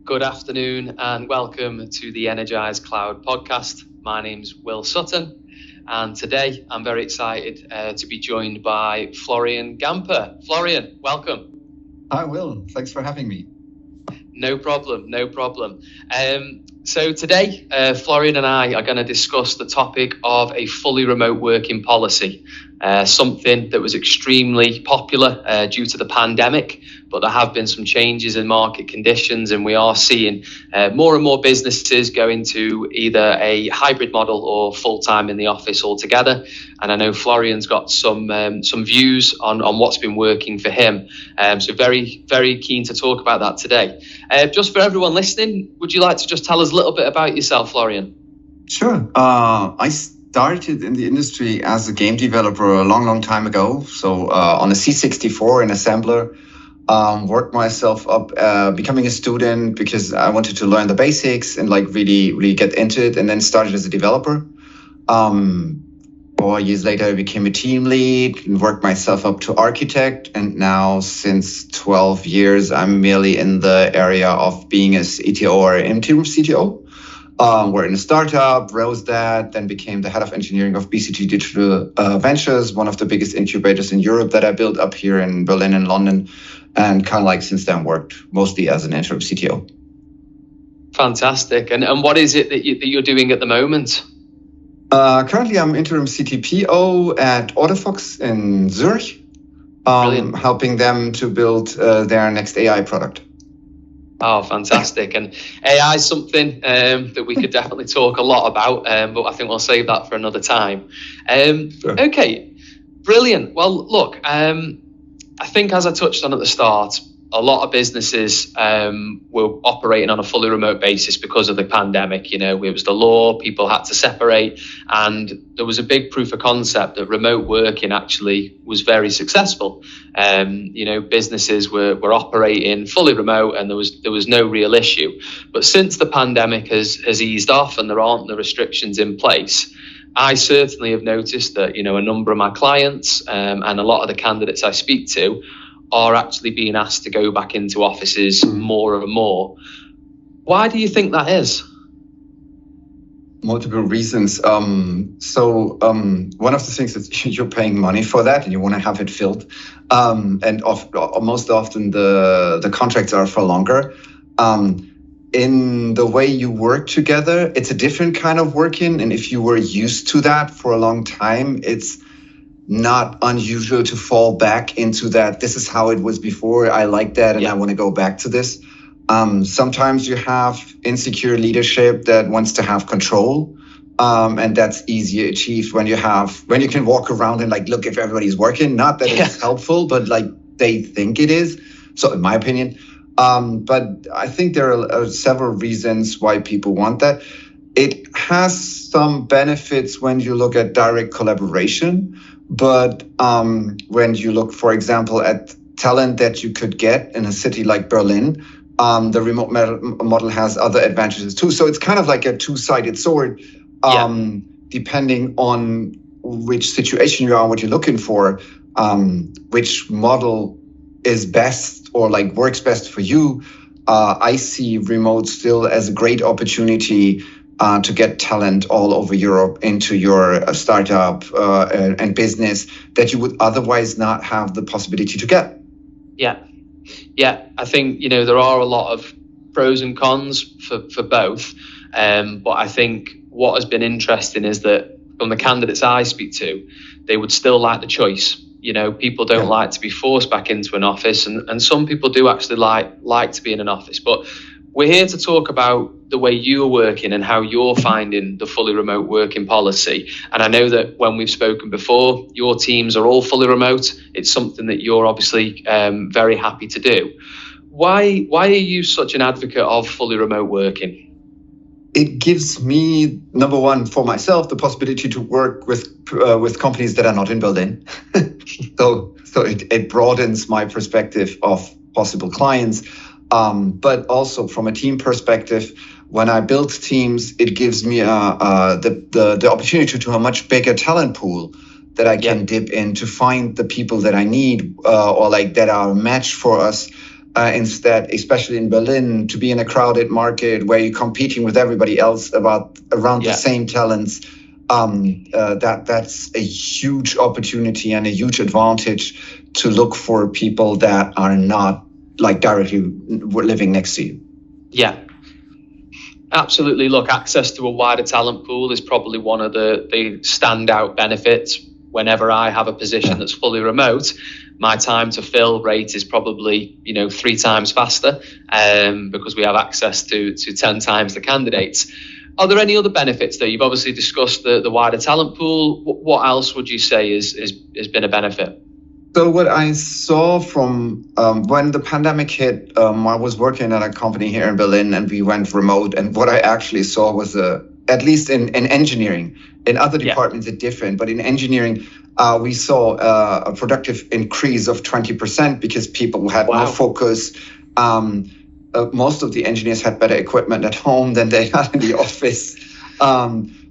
Good afternoon and welcome to the Energize Cloud podcast. My name's Will Sutton, and today I'm very excited to be joined by Florian Gamper. Florian, welcome. Hi, Will. Thanks for having me. No problem. So today, Florian and I are going to discuss the topic of a fully remote working policy, something that was extremely popular due to the pandemic, but there have been some changes in market conditions, and we are seeing more and more businesses go into either a hybrid model or full-time in the office altogether. And I know Florian's got some views on what's been working for him. So very, very keen to talk about that today. Just for everyone listening, would you like to just tell us a little bit about yourself, Florian? Sure. I started in the industry as a game developer a long time ago. So on a C64 in assembler, worked myself up, becoming a student because I wanted to learn the basics and really get into it, and then started as a developer. 4 years later, I became a team lead and worked myself up to architect. And now since 12 years, I'm merely in the area of being a CTO or interim CTO. We're in a startup, rose that, then became the head of engineering of BCG Digital Ventures, one of the biggest incubators in Europe that I built up here in Berlin and London. And since then worked mostly as an interim CTO. Fantastic. And what is it that you're doing at the moment? Currently, I'm interim CTPO at OrderFox in Zurich, helping them to build their next AI product. Oh, fantastic. And AI is something that we could definitely talk a lot about, but I think we'll save that for another time. Sure. Okay, brilliant. Well, look, I think as I touched on at the start, a lot of businesses were operating on a fully remote basis because of the pandemic. You know, it was the law, people had to separate, and there was a big proof of concept that remote working actually was very successful. Businesses were operating fully remote, and there was no real issue. But since the pandemic has eased off and there aren't the restrictions in place, I certainly have noticed that, a number of my clients and a lot of the candidates I speak to are actually being asked to go back into offices more and more. Why do you think that is? Multiple reasons. One of the things is you're paying money for that and you want to have it filled. Most often the contracts are for longer. In the way you work together, it's a different kind of working. And if you were used to that for a long time, it's not unusual to fall back into that. This is how it was before. I like that, and I want to go back to this. Sometimes you have insecure leadership that wants to have control, and that's easier achieved when you can walk around and look if everybody's working. Not that it's helpful, but they think it is. So, in my opinion, but I think there are several reasons why people want that. It has some benefits when you look at direct collaboration. But when you look, for example, at talent that you could get in a city like Berlin, the remote model has other advantages too. So it's kind of like a two-sided sword, depending on which situation you are, what you're looking for, which model is best or works best for you. I see remote still as a great opportunity to get talent all over Europe into your startup and business that you would otherwise not have the possibility to get. Yeah. I think, there are a lot of pros and cons for both. But I think what has been interesting is that from the candidates I speak to, they would still like the choice. People don't like to be forced back into an office, and some people do actually like to be in an office. But we're here to talk about the way you're working and how you're finding the fully remote working policy. And I know that when we've spoken before, your teams are all fully remote. It's something that you're obviously very happy to do. Why are you such an advocate of fully remote working? It gives me, number one, for myself, the possibility to work with companies that are not in Berlin. So it broadens my perspective of possible clients. But also from a team perspective, when I build teams, it gives me the opportunity to a much bigger talent pool that I can dip in to find the people that I need or that are a match for us. instead, especially in Berlin, to be in a crowded market where you're competing with everybody else around the same talents. That's a huge opportunity and a huge advantage to look for people that are not like directly living next to you. Yeah, absolutely. Look, access to a wider talent pool is probably one of the standout benefits. Whenever I have a position that's fully remote, my time to fill rate is probably 3 times faster, because we have access to 10 times the candidates. Are there any other benefits though? You've obviously discussed the wider talent pool. What else would you say has been a benefit? So what I saw from when the pandemic hit, I was working at a company here in Berlin and we went remote. And what I actually saw was, at least in engineering, in other departments it's different, but in engineering, we saw a productive increase of 20% because people had more focus. Most of the engineers had better equipment at home than they had in the office.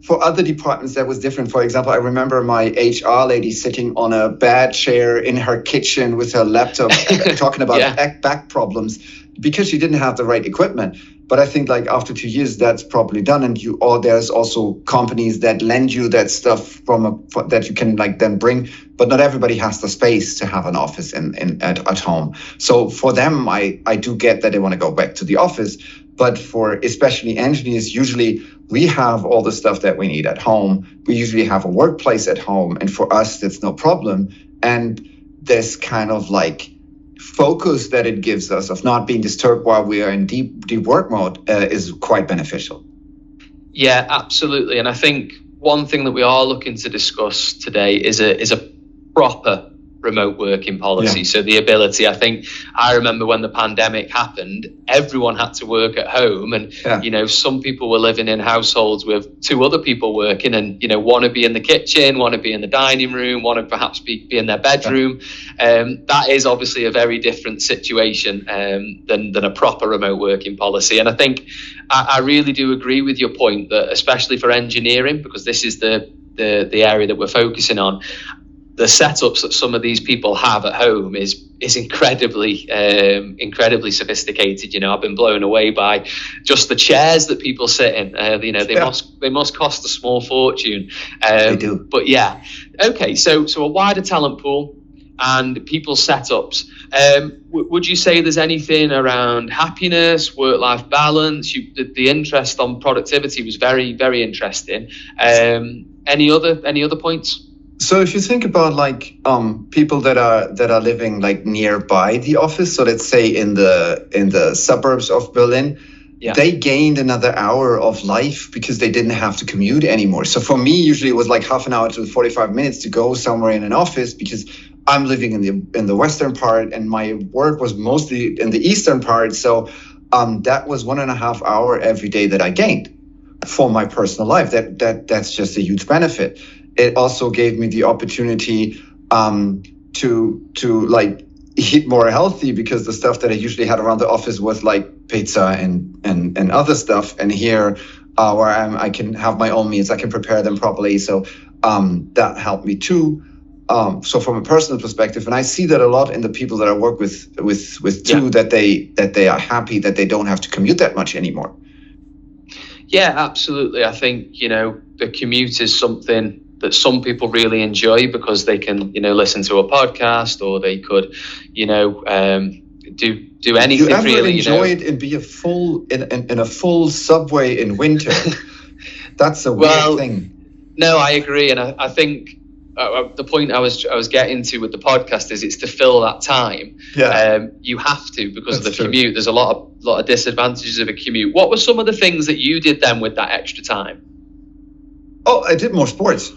For other departments, that was different. For example, I remember my HR lady sitting on a bad chair in her kitchen with her laptop talking about back problems because she didn't have the right equipment. But I think like after 2 years, that's probably done. And there's also companies that lend you that stuff that you can like then bring. But not everybody has the space to have an office at home. So for them, I do get that they want to go back to the office. But for especially engineers, usually we have all the stuff that we need at home. We usually have a workplace at home. And for us, that's no problem. And this kind of like focus that it gives us of not being disturbed while we are in deep work mode is quite beneficial. Yeah, absolutely. And I think one thing that we are looking to discuss today is a proper remote working policy. So the ability, I remember when the pandemic happened, everyone had to work at home, and some people were living in households with 2 other people working, and one to be in the kitchen, one to be in the dining room, one to perhaps be in their bedroom. That is obviously a very different situation than a proper remote working policy. And I think I really do agree with your point that especially for engineering, because this is the area that we're focusing on, the setups that some of these people have at home is incredibly sophisticated. I've been blown away by just the chairs that people sit in. They must cost a small fortune. They do. But yeah, okay. So a wider talent pool and people's setups. Would you say there's anything around happiness, work-life balance? The interest on productivity was very, very interesting. Any other points? So if you think about like people that are living like nearby the office, so let's say in the suburbs of Berlin, they gained another hour of life because they didn't have to commute anymore. So for me, usually it was like half an hour to 45 minutes to go somewhere in an office because I'm living in the western part and my work was mostly in the eastern part. So that was 1.5 hours every day that I gained for my personal life. That's just a huge benefit. It also gave me the opportunity to like eat more healthy because the stuff that I usually had around the office was like pizza and other stuff. And here where I can have my own meals, I can prepare them properly. So that helped me too. So from a personal perspective, and I see that a lot in the people that I work with too, that they are happy that they don't have to commute that much anymore. Yeah, absolutely. I think, the commute is something that some people really enjoy because they can, listen to a podcast or they could, do anything. Do you ever really, enjoy it and be in a full subway in winter? That's a weird thing. No, I agree, and I think the point I was getting to with the podcast is it's to fill that time. Yeah. You have to because of the commute. There's a lot of disadvantages of a commute. What were some of the things that you did then with that extra time? Oh, I did more sports.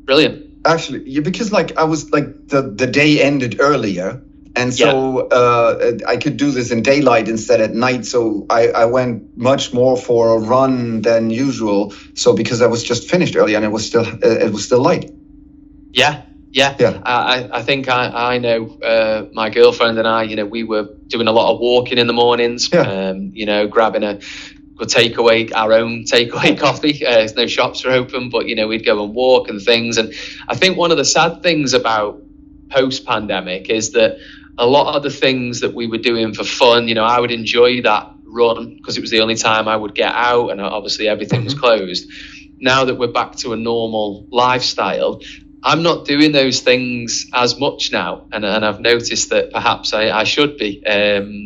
Brilliant. Actually, because like I was like the day ended earlier, and so I could do this in daylight instead at night. So I went much more for a run than usual. So because I was just finished early and it was still light. Yeah. I think I know my girlfriend and I. We were doing a lot of walking in the mornings. Grabbing our own takeaway coffee. There's no shops are open, but we'd go and walk and things. And I think one of the sad things about post-pandemic is that a lot of the things that we were doing for fun, I would enjoy that run because it was the only time I would get out, and obviously everything was closed. Now that we're back to a normal lifestyle, I'm not doing those things as much now, and I've noticed that perhaps I should be.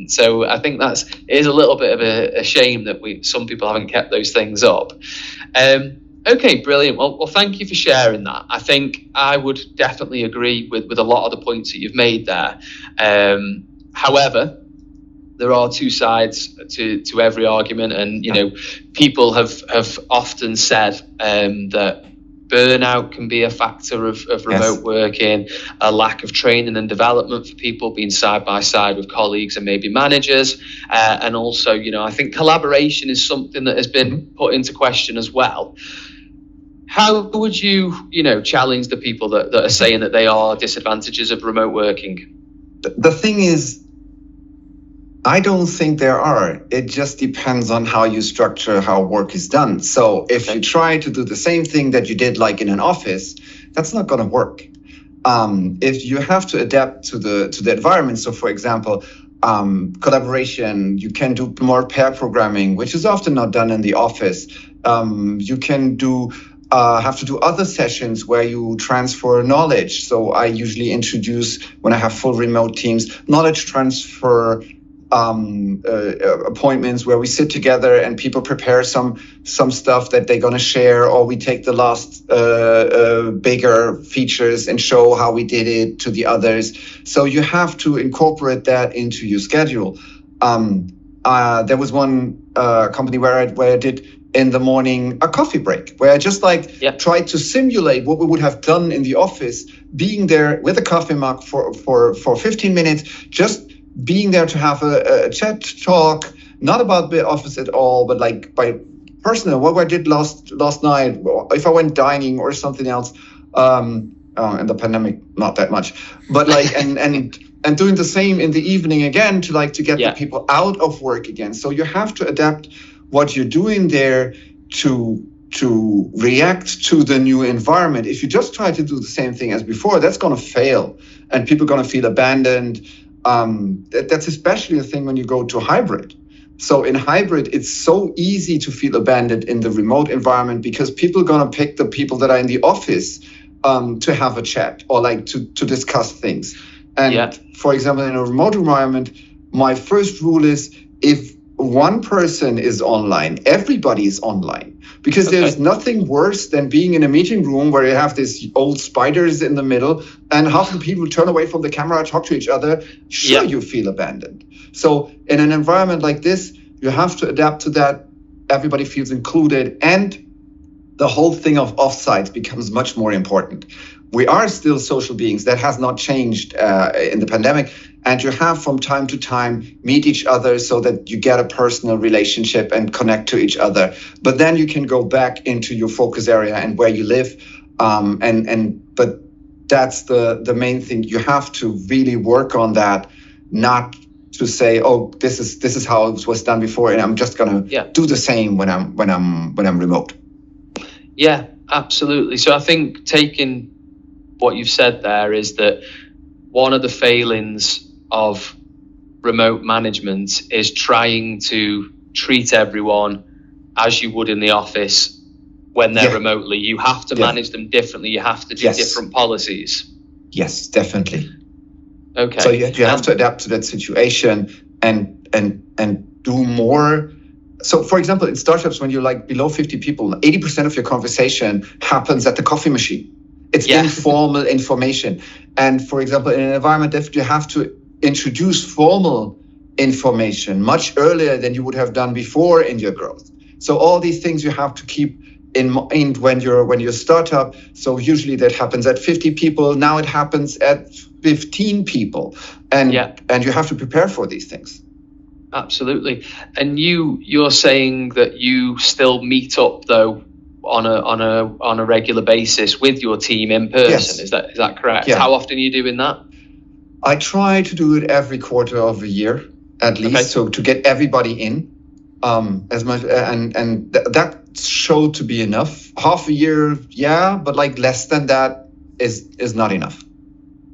So I think it is a little bit of a shame that some people haven't kept those things up. Okay, brilliant. Well, thank you for sharing that. I think I would definitely agree with a lot of the points that you've made there. However, there are two sides to every argument, and people have often said that burnout can be a factor of remote working, a lack of training and development for people being side by side with colleagues and maybe managers, and also I think collaboration is something that has been put into question as well. How would you challenge the people that are saying that they are disadvantages of remote working? The thing is, I don't think there are. It just depends on how you structure how work is done. So if you try to do the same thing that you did like in an office, that's not going to work. If you have to adapt to the environment, so for example, collaboration, you can do more pair programming, which is often not done in the office. You can have to do other sessions where you transfer knowledge. So I usually introduce, when I have full remote teams, knowledge transfer appointments where we sit together and people prepare some stuff that they're going to share, or we take the last bigger features and show how we did it to the others. So you have to incorporate that into your schedule. There was one company where I did in the morning a coffee break, where I just tried to simulate what we would have done in the office, being there with a coffee mug for 15 minutes, just being there to have a chat talk, not about the office at all, but by personal, what I did last night, if I went dining or something else, in the pandemic, not that much, but and doing the same in the evening again to get the people out of work again. So you have to adapt what you're doing there to react to the new environment. If you just try to do the same thing as before, that's going to fail, and people are going to feel abandoned. That's especially a thing when you go to hybrid. So in hybrid, it's so easy to feel abandoned in the remote environment because people are going to pick the people that are in the office to have a chat or to discuss things. And for example, in a remote environment, my first rule is if one person is online, everybody is online. Because there's nothing worse than being in a meeting room where you have these old spiders in the middle and half the people turn away from the camera, talk to each other. Sure, you feel abandoned. So in an environment like this, you have to adapt to that. Everybody feels included, and the whole thing of offsites becomes much more important. We are still social beings. That has not changed in the pandemic. And you have from time to time meet each other so that you get a personal relationship and connect to each other. But then you can go back into your focus area and where you live. But that's the main thing. You have to really work on that, not to say, oh, this is how it was done before, and I'm just gonna do the same when I'm remote. Yeah, absolutely. So I think taking what you've said there is that one of the failings of remote management is trying to treat everyone as you would in the office when they're remotely. You have to manage them differently. You have to do different policies. Yes, definitely. Okay. So you have to adapt to that situation and do more. So, for example, in startups, when you're below 50 people, 80% of your conversation happens at the coffee machine. It's informal information. And for example, in an environment that you have to introduce formal information much earlier than you would have done before in your growth. So all these things you have to keep in mind when you're a startup. So usually that happens at 50 people. Now it happens at 15 people. And you have to prepare for these things. Absolutely. And you're saying that you still meet up though on a regular basis with your team in person. Yes. Is that correct? Yeah. How often are you doing that? I try to do it every quarter of a year at least, so to get everybody in as much, and that showed to be enough. Half a year, but less than that is not enough.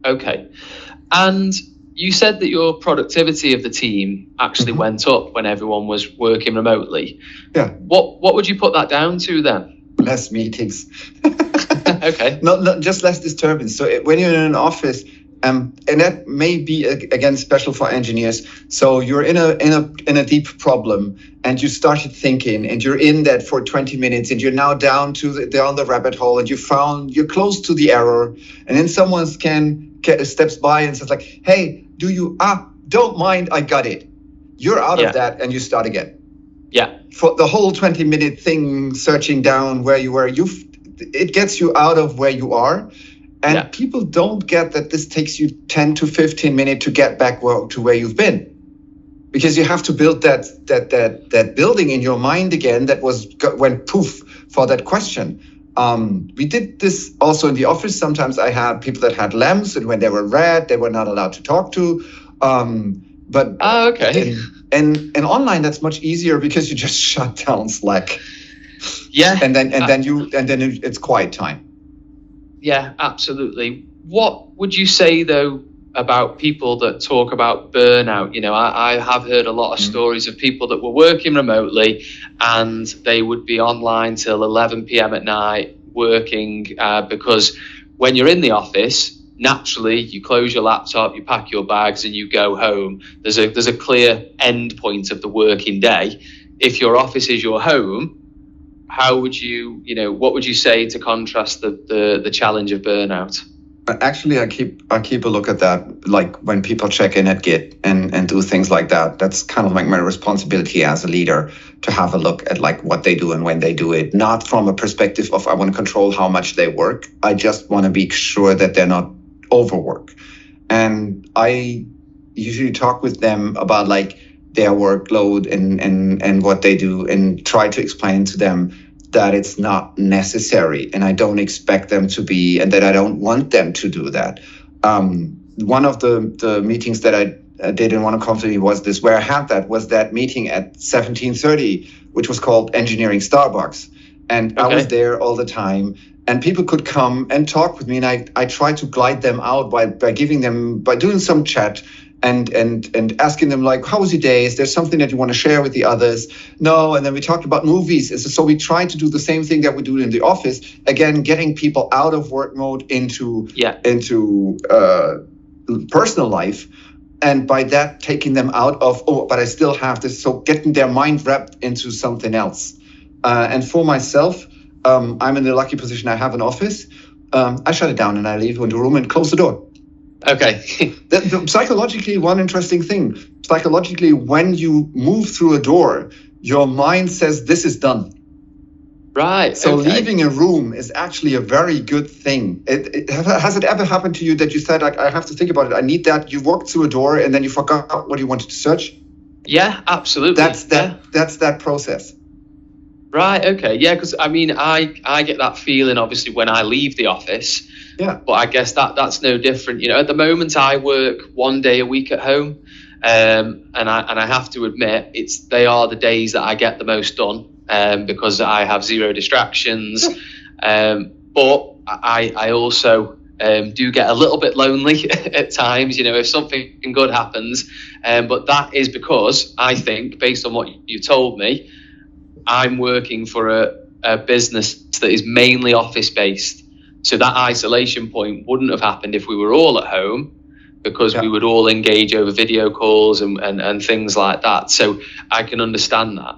Okay. And you said that your productivity of the team actually went up when everyone was working remotely. Yeah. What would you put that down to then? Less meetings. Okay. Not just less disturbance. So when you're in an office, and that may be again special for engineers. So you're in a deep problem, and you started thinking, and you're in that for 20 minutes, and you're now down the rabbit hole, and you're close to the error, and then someone steps by and says like, "Hey, don't mind, I got it." You're out of that, and you start again. Yeah. For the whole 20-minute thing, searching down where you were, it gets you out of where you are. And people don't get that this takes you 10 to 15 minutes to get back to where you've been. Because you have to build that building in your mind again that went poof for that question. We did this also in the office. Sometimes I had people that had lamps, and when they were red, they were not allowed to talk to. Okay. And online, that's much easier because you just shut down Slack. Yeah. And then it's quiet time. Yeah, absolutely. What would you say, though, about people that talk about burnout? You know, I have heard a lot of stories of people that were working remotely and they would be online till 11 p.m. at night working because when you're in the office, naturally, you close your laptop, you pack your bags and you go home. There's a clear end point of the working day. If your office is your home, how would what would you say to contrast the challenge of burnout? Actually, I keep a look at that, like when people check in at Git and do things like that. That's kind of like my responsibility as a leader to have a look at like what they do and when they do it, not from a perspective of I want to control how much they work. I just want to be sure that they're not overwork. And I usually talk with them about like their workload and what they do, and try to explain to them that it's not necessary, and I don't expect them to be, and that I don't want them to do that. One of the meetings that I did in one company was that meeting at 17:30, which was called Engineering Starbucks. And I was there all the time, and people could come and talk with me, and I tried to glide them out by doing some chat and asking them like, how was your day? Is there something that you want to share with the others? No. And then we talked about movies. So we tried to do the same thing that we do in the office, again, getting people out of work mode into personal life. And by that, taking them out of, but I still have this. So getting their mind wrapped into something else. And for myself, I'm in the lucky position. I have an office. I shut it down and I leave into a room and close the door. Okay. Psychologically, one interesting thing. Psychologically, when you move through a door, your mind says this is done. Right. So leaving a room is actually a very good thing. Has it ever happened to you that you said, like, I have to think about it, I need that? You walked through a door and then you forgot what you wanted to search? Yeah, absolutely. That's that process. Right. Okay. Yeah. Because I mean, I get that feeling obviously when I leave the office. Yeah. But I guess that's no different. You know, at the moment I work 1 day a week at home, and I have to admit they are the days that I get the most done, because I have zero distractions. But I also do get a little bit lonely at times. You know, if something good happens, but that is because I think, based on what you told me, I'm working for a business that is mainly office based. So that isolation point wouldn't have happened if we were all at home, because we would all engage over video calls and things like that. So I can understand that.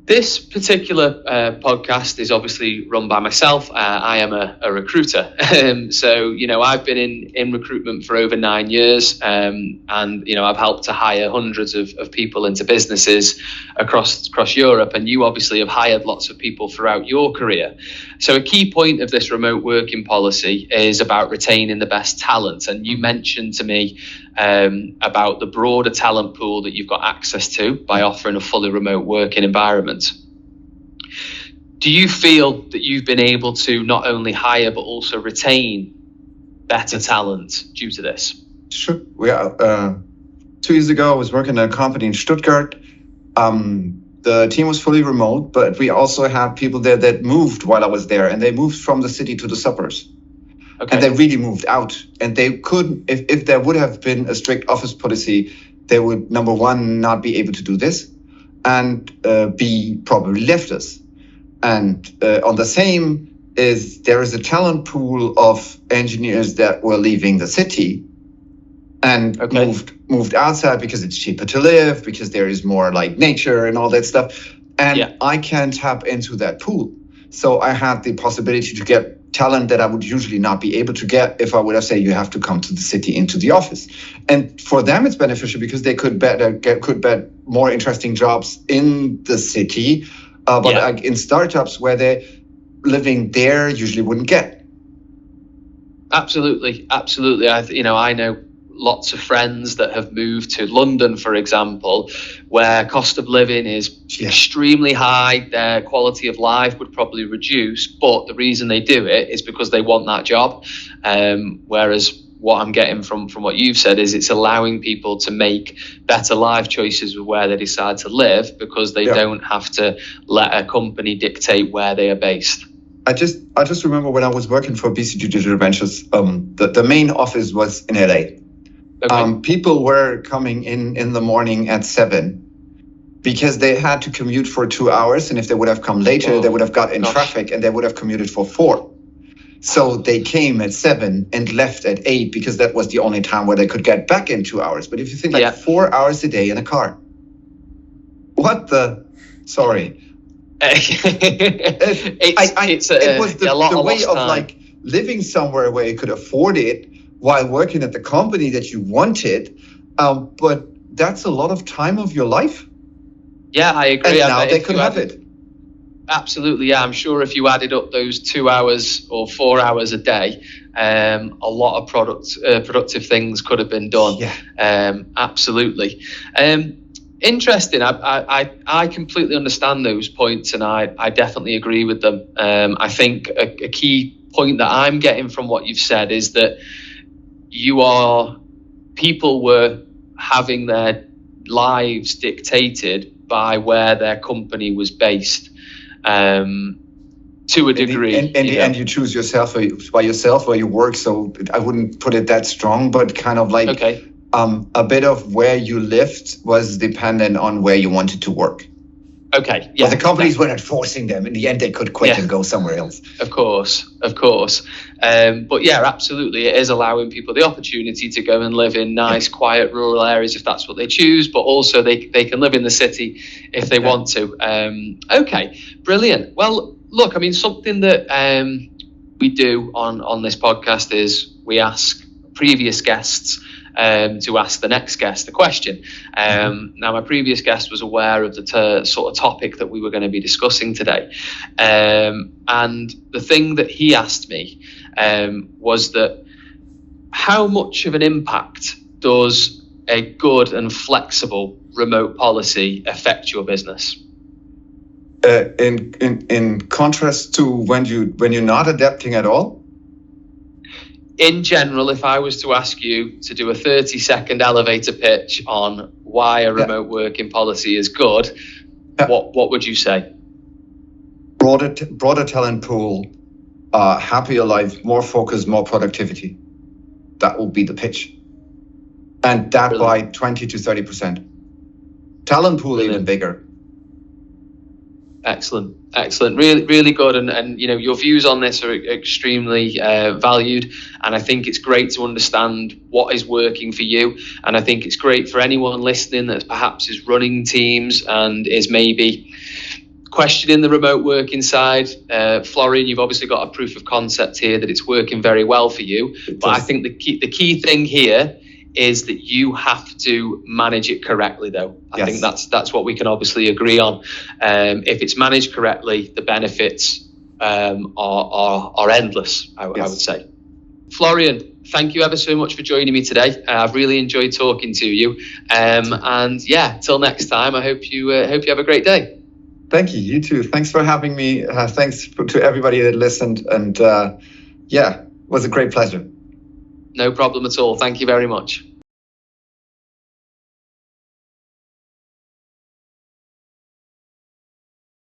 This particular podcast is obviously run by myself. I am a recruiter. So, you know, I've been in recruitment for over 9 years, and, you know, I've helped to hire hundreds of people into businesses across Europe. And you obviously have hired lots of people throughout your career. So a key point of this remote working policy is about retaining the best talent. And you mentioned to me about the broader talent pool that you've got access to by offering a fully remote working environment. Do you feel that you've been able to not only hire but also retain better talent due to this? Sure. 2 years ago, I was working at a company in Stuttgart. The team was fully remote, but we also had people there that moved while I was there, and they moved from the city to the suburbs. Okay. And they really moved out. And they couldn't, if there would have been a strict office policy, they would, number one, not be able to do this, and B, probably left us. And on the same is there is a talent pool of engineers that were leaving the city and moved outside because it's cheaper to live, because there is more like nature and all that stuff. And I can tap into that pool. So I had the possibility to get talent that I would usually not be able to get if I would have said you have to come to the city into the office. And for them, it's beneficial because they could bet more interesting jobs in the city, but in startups where they're living there usually wouldn't get. Absolutely. I know lots of friends that have moved to London, for example, where cost of living is extremely high. Their quality of life would probably reduce, but the reason they do it is because they want that job. Whereas what I'm getting from what you've said is it's allowing people to make better life choices with where they decide to live, because they don't have to let a company dictate where they are based. I just remember when I was working for BCG Digital Ventures, the main office was in LA. Okay. People were coming in the morning at 7 because they had to commute for 2 hours. And if they would have come later, they would have got in traffic and they would have commuted for 4. So they came at 7 and left at 8 because that was the only time where they could get back in 2 hours. But if you think 4 hours a day in a car, sorry. It was the way of like living somewhere where you could afford it while working at the company that you wanted, but that's a lot of time of your life. Yeah, I agree. And now they could have it. Absolutely, yeah. I'm sure if you added up those 2 hours or 4 hours a day, a lot of productive things could have been done. Yeah. Absolutely. Interesting. I completely understand those points, and I definitely agree with them. I think a key point that I'm getting from what you've said is that people were having their lives dictated by where their company was based, to a degree. And you choose yourself by yourself where you work. So I wouldn't put it that strong, but kind of like a bit of where you lived was dependent on where you wanted to work. Okay. Yeah. But the companies weren't forcing them. In the end, they could quit and go somewhere else. Of course. But yeah, absolutely. It is allowing people the opportunity to go and live in nice, quiet rural areas if that's what they choose. But also they can live in the city if they want to. Okay. Brilliant. Well, look, I mean, something that we do on this podcast is we ask previous guests to ask the next guest a question. Now, my previous guest was aware of the sort of topic that we were going to be discussing today. And the thing that he asked me was that how much of an impact does a good and flexible remote policy affect your business? In contrast to when you're not adapting at all? In general, if I was to ask you to do a 30-second elevator pitch on why a remote working policy is good, what would you say? Broader talent pool, happier life, more focus, more productivity. That will be the pitch. And that by 20 to 30%. Talent pool even bigger. Excellent. Really, really good. And your views on this are extremely valued. And I think it's great to understand what is working for you. And I think it's great for anyone listening that perhaps is running teams and is maybe questioning the remote working side. Florian, you've obviously got a proof of concept here that it's working very well for you. But I think the key thing here is that you have to manage it correctly, though. I think that's what we can obviously agree on. If it's managed correctly, the benefits are endless, I would say. Florian, thank you ever so much for joining me today. I've really enjoyed talking to you. And yeah, till next time, I hope you have a great day. Thank you. You too. Thanks for having me. Thanks to everybody that listened. And it was a great pleasure. No problem at all. Thank you very much.